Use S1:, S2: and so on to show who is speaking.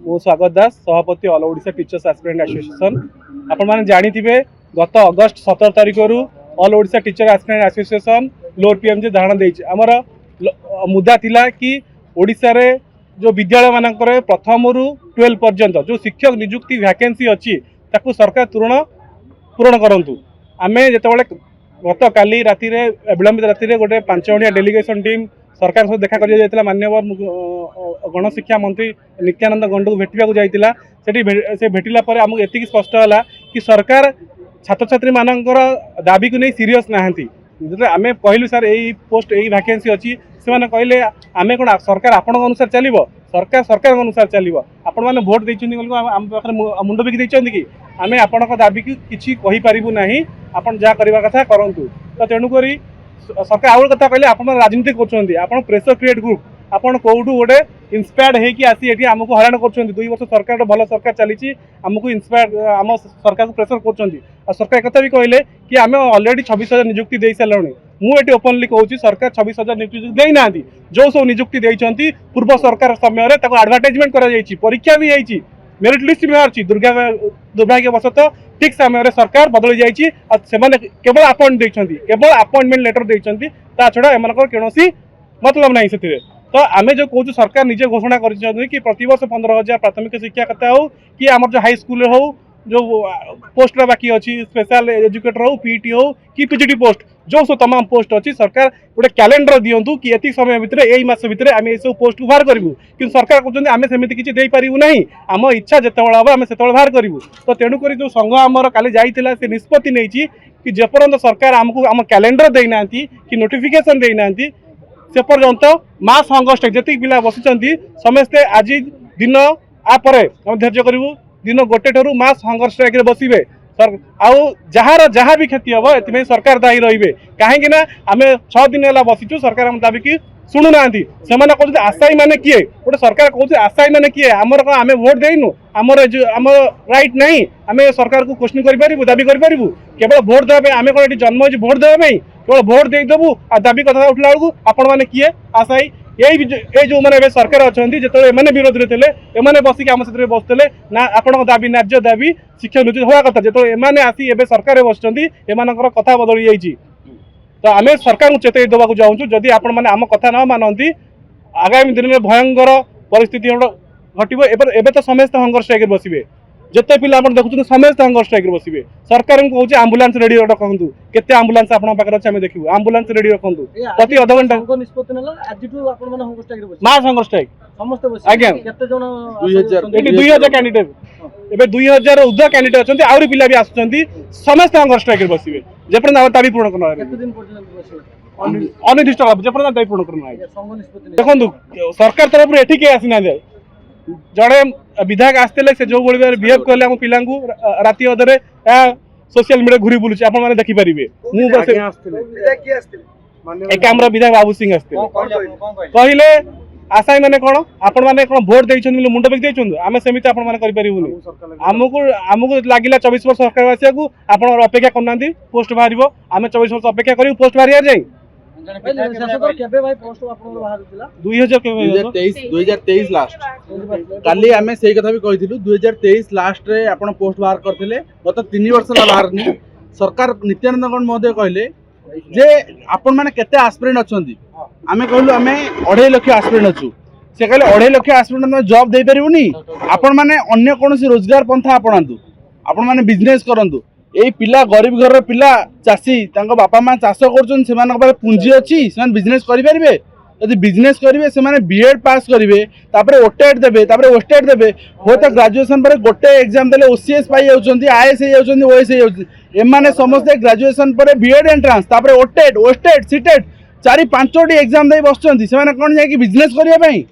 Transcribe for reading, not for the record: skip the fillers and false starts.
S1: मु स्वागत दास सभापति all Odisha teachers aspirant association. आपण माने जानी थिबे गत अगस्त 17 तारिख रु all Odisha teacher aspirant association lower PMG धारणा देछि। हमर मुद्दा थिला कि ओडिशा रे जो विद्यालय मानकर प्रथम रु 12 पर्यंत जो शिक्षक नियुक्ति वैकेंसी अच्छी ताकू सरकार पूरण करंतु। आमे जेतेबेले गत काली राति रे विलंबित राति रे गोटे 5 जणिया डेलीगेशन टीम सरकार सहित देखा कर जाइतिला। माननीय गणशिक्षा मंत्री नित्यानंद गंडू भेटिया जाइतिला। से भेटिला पर आमको एतिक स्पष्ट है कि सरकार छात्र छात्री मानकर दाबी को नहीं सीरियस नहांती। आमे कहलु सर यही पोस्ट यही वैकेंसी अच्छी से कहले आमे कौन सरकार आपण अनुसार चलो सरकार अनुसार चलो आपण मैंने भोट देते आम पाखे मुंड बिकी देते कि आम आपण दाबी की किसी कहीपरू ना आपन जहाँ करवा कथा करूँ। तो तेणुक सरकार आउ कथा कहले आप राजनीति कर प्रेसर क्रिएट ग्रुप आपन कौटू गोटे इन्स्पायर्ड होगी आसी ये आमको हैरान कर 2 वर्ष सरकार भल सरकार चली आमको इन्स्पायर आम सरकार को प्रेसर कर सरकार कथा भी कहले कि आम ऑलरेडी 26,000 नियुक्ति दे सारे। मुझे ओपनली कहूँ सरकार 26,000 नियुक्ति देना जो सब नियुक्ति देती पूर्व सरकार समय एडवर्टाइजमेंट कर परीक्षा भी होती मेरिट लिस्ट भी बाहर दुर्भाग्यवशतः ठीक समय सरकार बदली जाइए केवल अपॉइंटमेंट लेटर देती छड़ा एम कौन मतलब ना से। तो आम जो कहूँ सरकार निजे घोषणा कर कि प्रतिवर्ष 15,000 प्राथमिक शिक्षा कथा हो कि आम जो हाई स्कूल हो जो पोस्ट बाकी अच्छी स्पेशल एजुकेटर हो पीटी हो कि पीजीटी पोस्ट जो सब तमाम पोस्ट अच्छी सरकार गोटे कैलेंडर दिंतु कि एति समय भितर यही मास भितर आम सब पोस्ट बाहर करूँ कि सरकार कहते आम सेमती किसी दे पारू ना आम इच्छा जिते हम आम से बाहर करूँ। तो तेणुक जो संघ आमर काली जाइला से निष्पत्ति नहीं कि जेपर्यंत सरकार आमको आम कैलेंडर देना कि नोटिफिकेशन देना से पर्यंत मास हंगर स्ट्राइक जी पिला बसी समस्ते आज दिन आपर धैर्य करूँ दिन गोटे ठू मास हंगर स्ट्राइक रे बसवे आउ जार जहाँ भी क्षति हम ए सरकार दायी रे कहीं आम 6 दिन है बसीचु सरकार आम दाबी कि शुणुना से कहते आशायी मैंने किए गोटे सरकार कहते आशायी मैंने किए आमर कौन आम भोट देनु आमर राइट नहीं आम सरकार को क्वेश्चन करूँ दाबी करूँ केवल भोट देवाई आम कौन जन्म हो भोट देवाई केवल भोट देदेबू आ दाबी कथा उठला बेलू आपण मैंने किए आशायी यही जो मैंने सरकार अच्छा जो एमने विरोधी थे एमने बसिक आम से बसते ना आपण दाबी न्याज्य दाबी शिक्षा नीति हवा कथा जो एमने आसी एवं सरकार बसुँच एम कथा बदली जाइए। तो आम सरकार को चेतई देवाक चाहूँ जदि आपण मैंने आम कथा न मानती आगामी दिन में भयंकर परिस्थिति घटव। एवं तो समस्त हंगर स्ट्राइक बसवे जिते पिला देखुं समस्त हंगर स्ट्राइक बसवे सरकार को कहूँ आंबुलांस रेडी रखु केते आंबुलांस आप अच्छे आम देखू आंबुलांस रेडी रखु प्रति अध घंटा मास हंगर स्ट्राइक आज्ञा 2000 कैंडिडेट ए 2000 ऊर्ध कैंडिडेट अच्छा आहरी पिला भी आसुँच समस्त हंगर स्ट्राइक बसवे जेपर्यंत दाबी पूर्ण करना अनिर्दिष्ट जेपर्यंत दाबी पूर्ण करना। देखो सरकार तरफ एठी के आसीना जड़े विधायक आसते से जो भाई बिहेव कले आम पिला राति अधे सोशल मीडिया घूरी बुलूँ आप देखिपारे मुझे विधायक बाबू सिंह आसते कहले आशायी मैंने कौन आपण मैंने कौन भोट देते मुंड बेग देते आम सेमती आपरूनी आमको लगे 24 वर्ष सरकार आसा आप अपेक्षा करना पोस्ट बाहर आम 24 वर्ष अपेक्षा कर पोस्ट बाहर जाए
S2: 2023 लास्ट काली आम से कथा भी कही 2023 लास्ट रे आपण पोस्ट बाहर करते गत 3 वर्ष बाहर सरकार नित्यानंद गौड़ महोदय कहले जे आपण मैंने केते आस्पिरेंट अच्छी आम कहलु आम 2.5 लाख आस्पिरेंट अच्छु से कहले 2.5 लाख आस्पिरेंट जॉब दे पारूनी आपण मैंने अन्य कौन रोजगार पंथा आपणातु आपण मैंने बिजनेस करंतु यही पिला गरीब घर पिला चाषी बापा माँ चाष कर पुंजी अच्छी से बिजनेस करेंगे जब बिजनेस करेंगे से बीएड पास करेंगे ओटेट देवे ओस्टेट देवे हो तो ग्रेजुएशन पर गोटे एग्जाम देले ओसीएस पाई जाउछंती आईएएस हो जाउछंती ओएस हो जाउछंती एमाने समस्त ग्रेजुएशन पर बीएड एंट्रांस ओटेट ओस्टेट सीटेट 4-5टी एग्जाम दे बसुँच से कौन जाकि बिजनेस करने